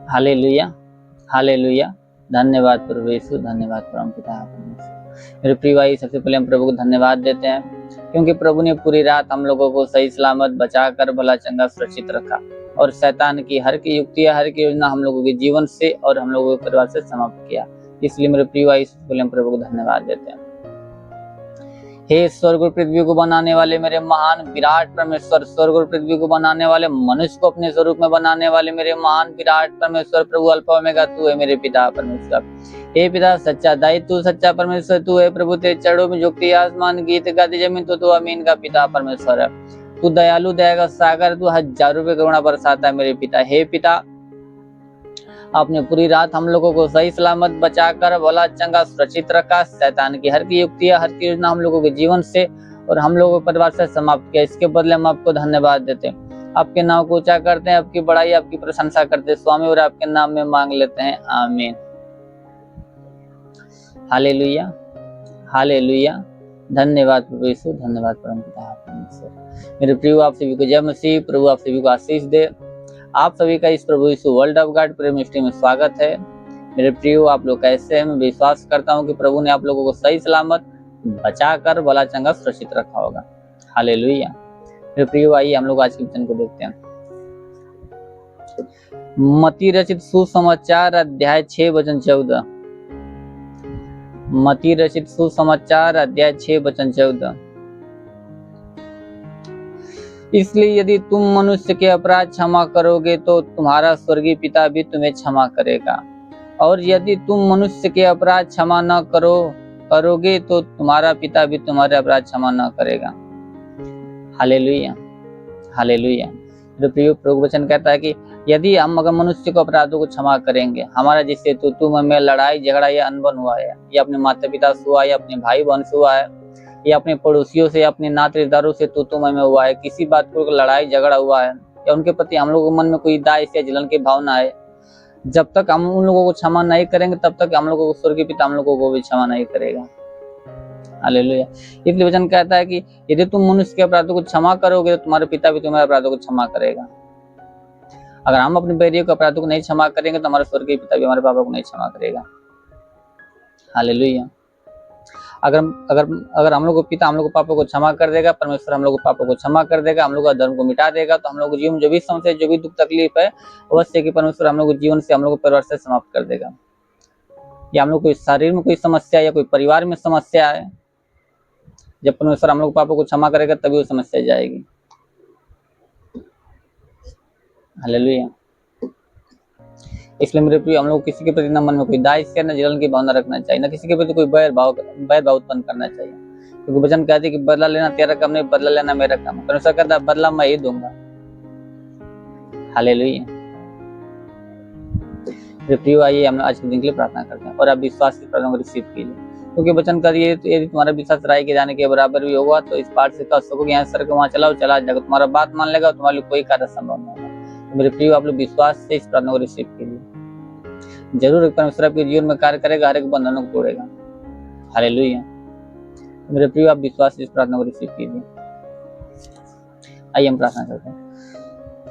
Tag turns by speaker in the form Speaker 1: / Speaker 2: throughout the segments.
Speaker 1: Hallelujah, hallelujah. धन्यवाद प्रभु यीशु, धन्यवाद परम पिता परमेश्वर। मेरे प्रिय भाई, सबसे पहले हम प्रभु को धन्यवाद देते हैं क्योंकि प्रभु ने पूरी रात हम लोगों को सही सलामत बचाकर भला चंगा सुरक्षित रखा और शैतान की हर की युक्तियां, हर की योजना हम लोगों के जीवन से और हम लोगों के परिवार से समाप्त किया। इसलिए मेरे प्रिय भाई, सबसे पहले हम प्रभु को धन्यवाद देते हैं। हे स्वर्ग और पृथ्वी को बनाने वाले मेरे महान विराट परमेश्वर, स्वर्ग और पृथ्वी को बनाने वाले, मनुष्य को अपने स्वरूप में बनाने वाले मेरे महान विराट परमेश्वर प्रभु अल्फा ओमेगा तू है मेरे पिता परमेश्वर। हे पिता सच्चा दाई तू, सच्चा परमेश्वर तू है प्रभु। तेरे चरणों में झुकती आसमान गीत गाती जमीन तो तू अमीन का पिता परमेश्वर है। तू दयालु दया का सागर, तू हजारों रुपए करुणा बरसाता है मेरे पिता। हे पिता, आपने पूरी रात हम लोगों को सही सलामत बचाकर भला चंगा सुरक्षित रखा। शैतान की हर की युक्तियां, हर की योजना हम लोगों के जीवन से और हम लोगों के परिवार से समाप्त किया। इसके बदले हम आपको धन्यवाद देते हैं, आपके नाम को ऊंचा करते हैं, आपकी बड़ाई, आपकी प्रशंसा करते हैं स्वामी, और आपके नाम में मांग लेते हैं, आमीन। Hallelujah, hallelujah. धन्यवाद प्रभु यीशु, धन्यवाद परम पिता परमेश्वर। मेरे प्रिय, आप सभी को जय मसीह। प्रभु आप सभी को आशीष दे। आप सभी का इस प्रभु Yeshu world of God prayer ministry में स्वागत है। मेरे प्रियो, आप लोग कैसे हैं? मैं विश्वास करता हूं कि प्रभु ने आप लोगों को सही सलामत बचाकर भला चंगा सुरक्षित रखा होगा। हालेलुया। मेरे प्रियो, आइए हम लोग आज के वचन को देखते हैं। मत्ती रचित सुसमाचार अध्याय 6 वचन 14। मत्ती रचित सुसमाचार अध्याय 6 वचन 14। इसलिए यदि तुम मनुष्य के अपराध क्षमा करोगे तो तुम्हारा स्वर्गीय पिता भी तुम्हें क्षमा करेगा, और यदि तुम मनुष्य के अपराध क्षमा न करोगे तो तुम्हारा पिता भी तुम्हारे अपराध क्षमा न करेगा। Hallelujah, hallelujah. जो प्रिय प्रभु वचन कहता है कि यदि हम अगर मनुष्य को अपराधों को क्षमा करेंगे, हमारा जिससे तुम में लड़ाई झगड़ा या अनबन हुआ है, या अपने माता पिता से हुआ, या अपने भाई बहन से हुआ है, या अपने पड़ोसियों से, अपने नातेदारों से तुम में हुआ है, किसी बात को लड़ाई झगड़ा हुआ है, या उनके प्रति हम लोगों के मन में कोई दास या जलन की भावना है, जब तक हम उन लोगों को क्षमा नहीं करेंगे तब तक हम लोगों को स्वर्गीय पिता हम लोगों को भी क्षमा नहीं करेगा। हालेलुया। इसलिए वचन कहता है कि यदि तुम मनुष्य के अपराधों को क्षमा करोगे तो तुम्हारे पिता भी तुम्हारे अपराधों को क्षमा करेगा। अगर हम अपने बैरियों के अपराधों को नहीं क्षमा करेंगे तो हमारे स्वर्गीय पिता भी हमारे पापा को नहीं क्षमा करेगा। हालेलुया। अगर हम लोग को पिता हम लोग को पापों को क्षमा कर देगा, परमेश्वर हम लोग को पापों को क्षमा कर देगा, हम लोग का धर्म को मिटा देगा, तो हम लोग को जीवन जो भी समस्या, जो भी दुख तकलीफ है, अवश्य कि परमेश्वर हम लोग को जीवन से, हम लोग को परिवार से समाप्त कर देगा। या हम लोग कोई शरीर में कोई समस्या या कोई परिवार में समस्या है, जब परमेश्वर हम लोग पापों को क्षमा करेगा तभी वो समस्या जाएगी। हालेलुया। इसलिए मेरे प्रिय, हम लोग किसी के प्रति न मन में कोई दास या न जलन की भावना रखना चाहिए, न किसी के प्रति कोई बैर भाव उत्पन्न करना चाहिए, क्योंकि वचन कहते हैं कि बदला लेना तेरा काम नहीं, बदला लेना मेरा काम। परमेश्वर कहता है बदला मैं ही दूंगा। हालेलुया। मेरे प्रिय, आइए हम आज के दिन के लिए प्रार्थना करते हैं और आप विश्वास की प्रार्थना को रिसीव कीजिए, क्योंकि वचन करिए यदि तुम्हारा विश्वास राई के जाने के बराबर भी होगा तो इस पार से कह सकोगे यहाँ सर के वहाँ चलाओ, चला जाएगा। तुम्हारा बात मान लेगा, तुम्हारे लिए कोई कार्य संभव नहीं होगा। मेरे प्रिय, आप लोग विश्वास से इस प्रार्थना को रिसीव कीजिए। जरूर परमेश्वर आपके जीवन में कार्य करेगा, हर एक बंधनों को तोड़ेगा। हालेलुया। मेरे प्रिय, आप विश्वास से इस प्रार्थना को रिसीव कीजिए। आइए हम प्रार्थना करते हैं।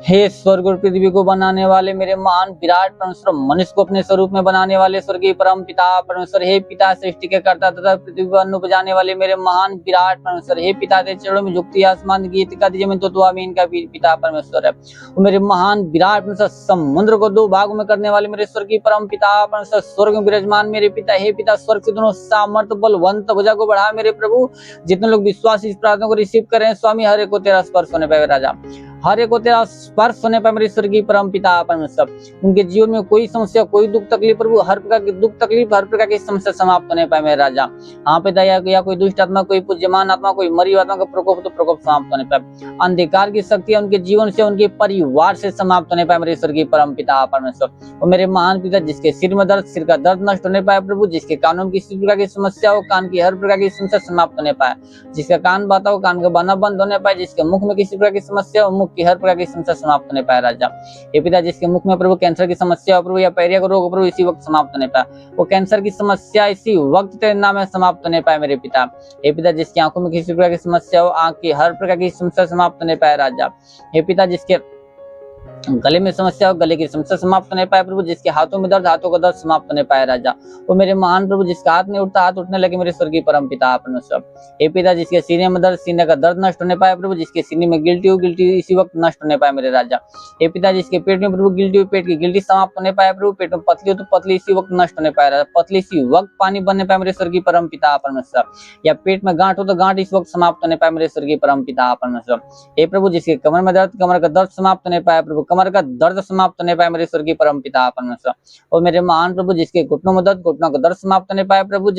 Speaker 1: हे स्वर्ग और पृथ्वी को बनाने वाले मेरे महान विराट परमेश्वर, मनुष्य को अपने स्वरूप में बनाने वाले स्वर्गीय परम पिता परमेश्वर, हे पिता सृष्टि के कर्ता तथा पृथ्वी पर अन्न उपजाने वाले मेरे महान विराट परमेश्वर, हे पिता तेरे चरणों में झुकती आसमान गीत का जमीन तो आमीन का पिता परमेश्वर है। वो मेरे महान विराट परमेश्वर, समुद्र को दो भागों में करने वाले मेरे स्वर्गीय परम पिता परमेश्वर, स्वर्ग में विराजमान मेरे पिता, हे पिता स्वर्ग से दोनों सामर्थ बलवंत भुजा को बढ़ा मेरे प्रभु। जितने लोग विश्वास इस प्रार्थना को रिसीव कर रहे हैं स्वामी, हर एक को तेरा स्पर्श होने पाए राजा, हर एक को तेरा स्पर्श होने पर मेरे स्वर्गीय परम पिता परमेश्वर, उनके जीवन में कोई समस्या, कोई दुख तकलीफ प्रभु, हर प्रकार की दुख तकलीफ, हर प्रकार की समस्या समाप्त होने पाए मेरे राजा। हाँ पिता, या कोई दुष्ट आत्मा, कोई पूज्यमान आत्मा, कोई मरी आत्मा का प्रकोप तो प्रकोप समाप्त होने पाए, अंधकार की शक्तियां उनके जीवन से, उनके परिवार से समाप्त होने पाए मेरे स्वर्गीय परम पिता परमेश्वर। और मेरे महान पिता, जिसके सिर में दर्द, सिर का दर्द नष्ट होने पाए प्रभु, जिसके कानों में किसी प्रकार की समस्या हो, कान की हर प्रकार की समस्या समाप्त होने पाए, जिसका कान बाता हो, कान का बाना बंद होने पाए, जिसके मुख में किसी प्रकार की समस्या हो, मुख की हर प्रकार की समस्या समाप्त होने पाए राजा। हे पिता, जिसके मुख में प्रभु कैंसर की समस्या हो प्रभु, या पैरिया का रोग प्रभु, इसी वक्त समाप्त होने पाए, वो कैंसर की समस्या इसी वक्त तेरे नाम में समाप्त होने पाए मेरे पिता। हे पिता, जिसकी आंखों में किसी प्रकार की समस्या हो, आंख की हर प्रकार की समस्या समाप्त होने पाए राजा। हे पिता, जिसके गले में समस्या हो, गले की समस्या समाप्त होने पाए प्रभु। जिसके हाथों में दर्द, हाथों का दर्द समाप्त होने पाए राजा। वो मेरे महान प्रभु, जिसका हाथ नहीं उठता, हाथ उठने लगे मेरे स्वर्गीय परम पिता परमेश्वर। हे पिता, जिसके सीने में दर्द, सीने का दर्द नष्ट होने पाए प्रभु। जिसके सीने में गिल्टी हो, गिल्टी इसी वक्त नष्ट होने पाए मेरे राजा। हे पिता, जिसके पेट में प्रभु गिल्टी हो, पेट की गिल्टी समाप्त होने पाए प्रभु। पेट में पतली हो तो पतली इसी वक्त नष्ट होने पाए राजा। पतली इसी वक्त पानी बनने पाए मेरे स्वर्गीय परम पिता परमेश्वर। या पेट में गांठ हो तो गांठ इस वक्त समाप्त होने पाए मेरे स्वर्गीय परम पिता परमेश्वर। हे प्रभु, जिसके कमर में दर्द, कमर का दर्द समाप्त होने पाए प्रभु। कमर का दर्द समाप्त होने पाए मेरे स्वर्गीय परम पिता परमेश्वर। और मेरे महान प्रभु, जिसके घुटनों में दर्द, घुटनों का दर्द समाप्त होने पाए प्रभु।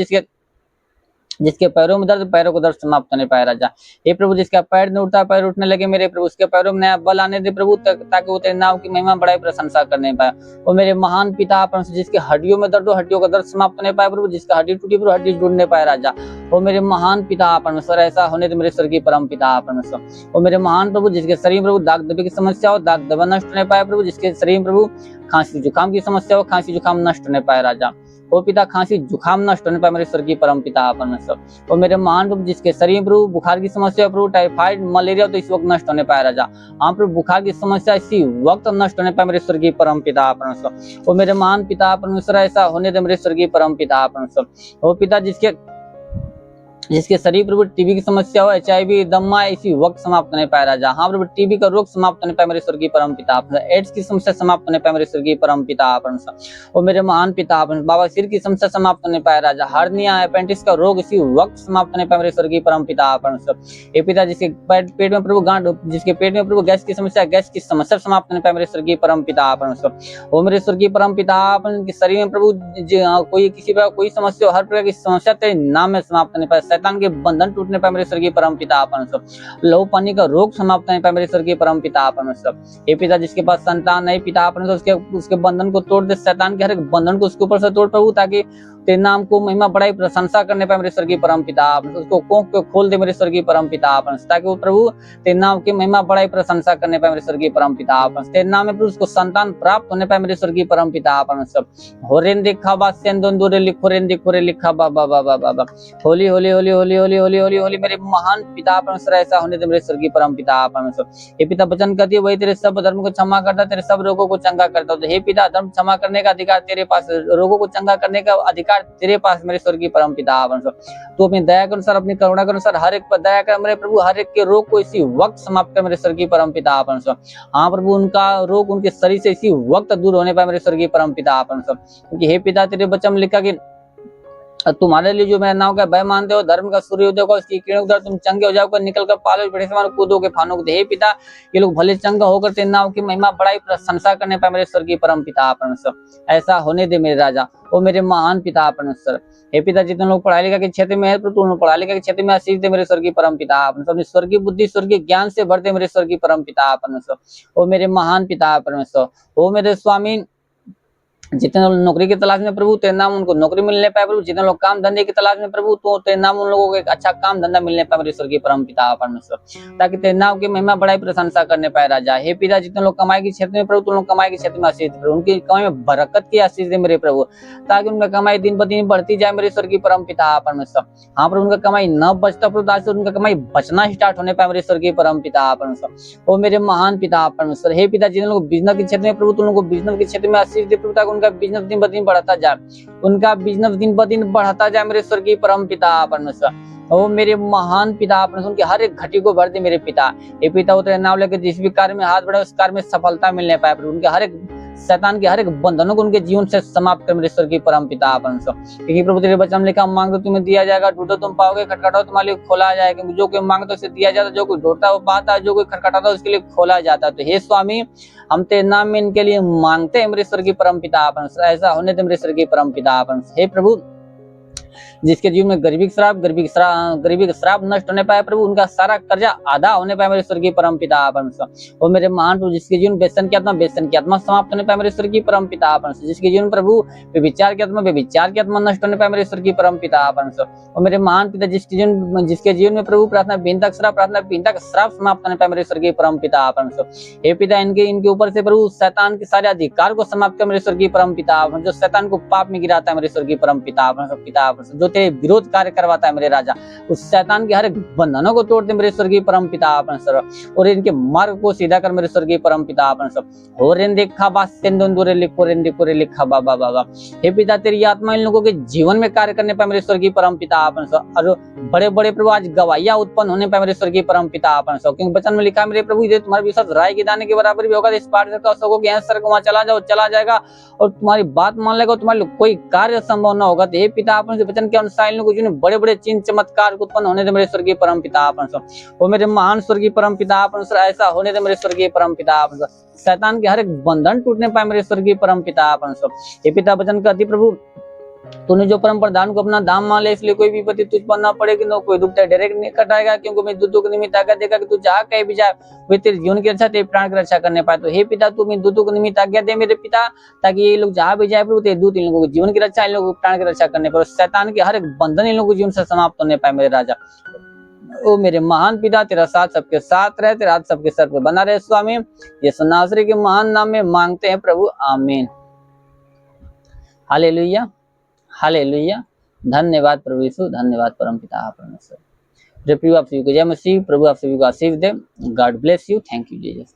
Speaker 1: जिसके पैरों में दर्द, पैरों को दर्द समाप्त होने पाए राजा। हे प्रभु, जिसका पैर नहीं उठता, पैर उठने लगे मेरे प्रभु। उसके पैरों में नया बल आने दे प्रभु, ताकि वो तेरे नाम की महिमा बड़ाई प्रशंसा करने पाए। और मेरे महान पिता परमेश्वर, जिसके हड्डियों में दर्द हो, हड्डियों का दर्द समाप्त होने पाए प्रभु। जिसका हड्डी टूटी प्रभु, हड्डी जुड़ने पाए राजा। और मेरे महान पिता परमेश्वर, ऐसा होने दे मेरे स्वर्गीय परम पिता परमेश्वर। और मेरे महान प्रभु, जिसके शरीर प्रभु दाग दबे की समस्या हो, दाग दबा नष्ट होने पाए प्रभु। जिसके शरीर प्रभु खांसी जुकाम की समस्या हो, खांसी जुकाम नष्ट होने पाए राजा। ओ पिता, खांसी जुकाम नष्ट होने पाए मेरे स्वर्गीय परम पिता परमेश्वर। और मेरे महान प्रभु, जिसके शरीर में प्रभु बुखार की समस्या प्रभु, टाइफाइड, मलेरिया तो इस वक्त नष्ट होने पाए राजा। हाँ प्रभु, बुखार की समस्या इसी वक्त नष्ट होने पाए मेरे स्वर्गीय परम पिता परमेश्वर। और मेरे महान पिता परमेश्वर, ऐसा होने दे मेरे स्वर्गीय परम पिता परमेश्वर। ओ पिता, जिसके शरीर प्रभु टीबी की समस्या हो, HIV, दमा इसी वक्त समाप्त होने पाए राजा। हाँ प्रभु, टीबी का रोग समाप्त होने पाए मेरे स्वर्गीय परम पिता परमेश्वर। एड्स की समस्या समाप्त होने पाए मेरे स्वर्गीय परम पिता परमेश्वर। और मेरे महान पिता परमेश्वर, बाबा सिर की समस्या समाप्त होने पाए राजा। हार्निया, अपेंडिक्स का रोग इसी वक्त समाप्त होने पाए मेरे स्वर्गीय परम पिता परमेश्वर। हे पिता, जिसके पेट में प्रभु गांठ, जिसके पेट में प्रभु गैस की समस्या, गैस की समस्या समाप्त होने पाए मेरे स्वर्गीय परम पिता परमेश्वर। वो मेरे स्वर्गीय परम पिता के शरीर में प्रभु कोई किसी प्रकार कोई समस्या, हर प्रकार की समस्या तेरे नाम में समाप्त होने पाए। शैतान के बंधन टूटने पाए मेरे स्वर्गीय परम पिता परमेश्वर। लहू पानी का रोग समाप्त होने पाए मेरे स्वर्गीय परम पिता परमेश्वर। हे पिता, जिसके पास संतान नहीं पिता परमेश्वर, उसके बंधन को तोड़ दे, शैतान के हर एक बंधन को उसके ऊपर से तोड़ प्रभु, ताकि तेरे नाम को महिमा बड़ाई प्रशंसा करने पाए मेरे स्वर्गीय परम पिता। उसको कोख को खोल दे मेरे स्वर्गीय परम पिता, ताकि वो प्रभु तेरे नाम की महिमा बड़ाई प्रशंसा करने पाए मेरे स्वर्गीय परम पिता। तेरे नाम में प्रभु उसको संतान प्राप्त होने पाए मेरे स्वर्गीय परम पिता परमेश्वर। होरेन देखा बा सेंदोन दूरे लिखोरेन दिखोरे लिखा बा बा बा बा बा। होली होली होली होली होली होली होली होली मेरे महान पिता परमेश्वर, ऐसा होने दे मेरे स्वर्गीय परम पिता परमेश्वर। हे पिता, वचन कहती है वही तेरे सब धर्म को क्षमा करता, तेरे सब रोगों को चंगा करता। हे पिता, धर्म क्षमा करने का अधिकार तेरे पास, रोगों को चंगा करने का अधिकार तेरे पास मेरे स्वर्गीय परम पिता परमेश्वर। तू अपनी दया के अनुसार, अपनी करुणा के अनुसार हर एक पर दया कर मेरे प्रभु। हर एक के रोग को इसी वक्त समाप्त कर मेरे स्वर्गीय परम पिता परमेश्वर। हाँ प्रभु, उनका रोग उनके शरीर से इसी वक्त दूर होने पाए मेरे स्वर्गीय परम पिता परमेश्वर। क्योंकि हे पिता, तेरे वचन में लिखा कि तुम्हारे लिए जो मेरा नाम का भय मानते हो, धर्म का सूर्योदय होगा, उसकी किरणों द्वारा तुम चंगे हो जाओगे, निकल कर पालो बड़े समान कूदोगे फानों को। हे पिता, ये लोग भले चंगा होकर तेरे नाम की महिमा बड़ाई प्रशंसा करने पाए मेरे स्वर्गीय परम पिता परमेश्वर। ऐसा होने दे मेरे राजा, ओ मेरे महान पिता परमेश्वर। हे पिता, जितने लोग पढ़ाई लिखा के क्षेत्र में है तो पढ़ाई लिखा के क्षेत्र में आशीष दे मेरे स्वर्गीय परम पिता परमेश्वर। स्वर्गीय बुद्धि, स्वर्गीय ज्ञान से भरते मेरे स्वर्गीय परम पिता परमेश्वर। ओ मेरे महान पिता परमेश्वर। ओ मेरे स्वामी, जितने लोग नौकरी की तलाश में प्रभु, तेरे नाम उनको नौकरी मिलने पाए प्रभु। जितने लोग काम धंधे की तलाश में प्रभु, तो तेरे नाम उन लोगों को एक अच्छा काम धंधा मिलने पाए मेरे स्वर्गीय परम पिता परमेश्वर, ताकि तेरे नाम की महिमा बड़ाई प्रशंसा करने पाए राजा। हे पिता, जितने लोग कमाई के क्षेत्र में प्रभु, तुम लोग कमाई के क्षेत्र में आशीष प्रभु, उनकी कमाई में बरकत की आशीष दे मेरे प्रभु, ताकि उनका कमाई दिन ब दिन बढ़ती जाए मेरे स्वर्गीय परम पिता परमेश्वर। हाँ प्रभु, उनका कमाई न बचता प्रभु, आज से उनका कमाई बचना स्टार्ट होने पाए मेरे स्वर्गीय परम पिता परमेश्वर। ओ मेरे महान पिता परमेश्वर। हे पिता, जिन लोग बिजनेस के क्षेत्र में प्रभु, तुम लोग को बिजनेस के क्षेत्र में आशीष दे प्रभु, ताकि उनका बिजनेस दिन ब दिन बढ़ता जाए, उनका बिजनेस दिन ब दिन बढ़ता जाए मेरे स्वर्गीय परम पिता परमेश्वर। ओ मेरे महान पिता परमेश्वर, उनके हर एक घटी को भर दे मेरे पिता। हे पिता, तेरे नाम लेकर जिस भी कार्य में हाथ बढ़े, उस कार्य में सफलता मिलने पाए प्रभु। उनके हर एक शैतान के हर एक बंधनों को उनके जीवन से समाप्त कर मेरे स्वर्गीय परम पिता परमेश्वर। क्योंकि प्रभु तेरे वचन में लिखा, मांगो तुम्हें दिया जाएगा, ढूंढो तुम पाओगे, खटखटाओ तुम्हारे लिए खोला जाएगा। जो कोई मांगता उसे दिया जाता, जो कोई ढूंढता वो पाता है, जो कोई खटखटाता उसके लिए खोला जाता। तो हे स्वामी, हम तेरे नाम में इनके लिए मांगते हैं मेरे स्वर्गीय परम पिता परमेश्वर। ऐसा होने दे मेरे स्वर्गीय परम पिता परमेश्वर। हे प्रभु, जिसके जीवन में गरीबी का श्राप नष्ट होने पाए प्रभु, उनका सारा कर्जा आधा होने पाए मेरे स्वर्गीय परम पिता परमेश्वर। और मेरे महान प्रभु, जिसके जीवन व्यसन की आत्मा समाप्त होने पाए मेरे स्वर्गीय परम पिता परमेश्वर। जिसके जीवन प्रभु व्यभिचार की आत्मा नष्ट होने पाए मेरे स्वर्गीय परम पिता परमेश्वर। और मेरे महान पिता, जिसके जीवन में प्रभु प्रार्थना विहीनता का श्राप समाप्त होने पाए मेरे स्वर्गीय परम पिता परमेश्वर। हे पिता, इनके ऊपर से प्रभु शैतान के सारे अधिकार को समाप्त कर मेरे स्वर्गीय परम पिता, जो शैतान को पाप में गिराता है मेरे स्वर्गीय परम पिता परमेश्वर, जो तेरे विरोध कार्य करवाता है मेरे राजा, उस शैतान के हर एक बंधनों को तोड़ दे मेरे स्वर्गीय परम पिता परमेश्वर, और इनके मार्ग को सीधा कर मेरे स्वर्गीय परम पिता परमेश्वर। हो रेन देखा बास सेंदोरे लिखो रेन देखो रे लिखा बाबा बाबा। हे पिता, तेरी आत्मा इन लोगों के जीवन में कार्य करने पाए मेरे स्वर्गीय परम पिता परमेश्वर, और बड़े बड़े प्रभु आज गवाहियां उत्पन्न होने पाए मेरे स्वर्गीय परम पिता परमेश्वर, क्योंकि वचन में लिखा है मेरे प्रभु, यदि तुम्हारा विश्वास राई के दाने के बराबर भी होगा तो इस पहाड़ का सको कि सर वहां चला जाओ, चला जाएगा, और तुम्हारी बात मान लेगा, तुम्हारे लिए कोई कार्य संभव न होगा। तो हे पिता परमेश्वर, वचन के अनुसार इन लोगों को बड़े बड़े चिन्ह चमत्कार उत्पन्न होने दे मेरे स्वर्गीय परम पिता परमेश्वर, वो मेरे महान स्वर्गीय परम पिता परमेश्वर, ऐसा होने दे मेरे स्वर्गीय परम पिता परमेश्वर। शैतान के हर एक बंधन टूटने पाए मेरे स्वर्गीय परम पिता परमेश्वर। हे पिता, वचन कहती प्रभु, तूने जो परम प्रधान को अपना दाम मान ले, इसलिए कोई विपत्ति तुझ पर न पड़ेगी, न कोई दुख डायरेक्ट नहीं कटाएगा, क्योंकि मैं दूतों के निमित्त आज्ञा देगा कि तू जहाँ कहीं भी जाए वे तेरे जीवन की रक्षा, तेरे प्राण की रक्षा करने पाए। तो हे पिता, तू मेरे दूतों के निमित्त आज्ञा दे मेरे पिता, ताकि ये लोग जहाँ भी जाए प्रभु, तेरे दूत इन लोगों के जीवन की रक्षा, इन लोगों के प्राण की रक्षा करने पाए, शैतान के हर एक बंधन इन लोगों के जीवन से समाप्त होने पाए मेरे राजा। ओ मेरे महान पिता, तेरा साथ सबके साथ रहे, तेरा हाथ सबके सर पे बना रहे स्वामी, यीशु नासरी के महान नाम में मांगते हैं प्रभु, आमीन। Hallelujah, hallelujah. धन्यवाद प्रभु यीशु, धन्यवाद परम पिता परमेश्वर। प्रभु आप सभी को जय मसीह, प्रभु आप सभी को आशीष दे। God bless you, thank you Jesus.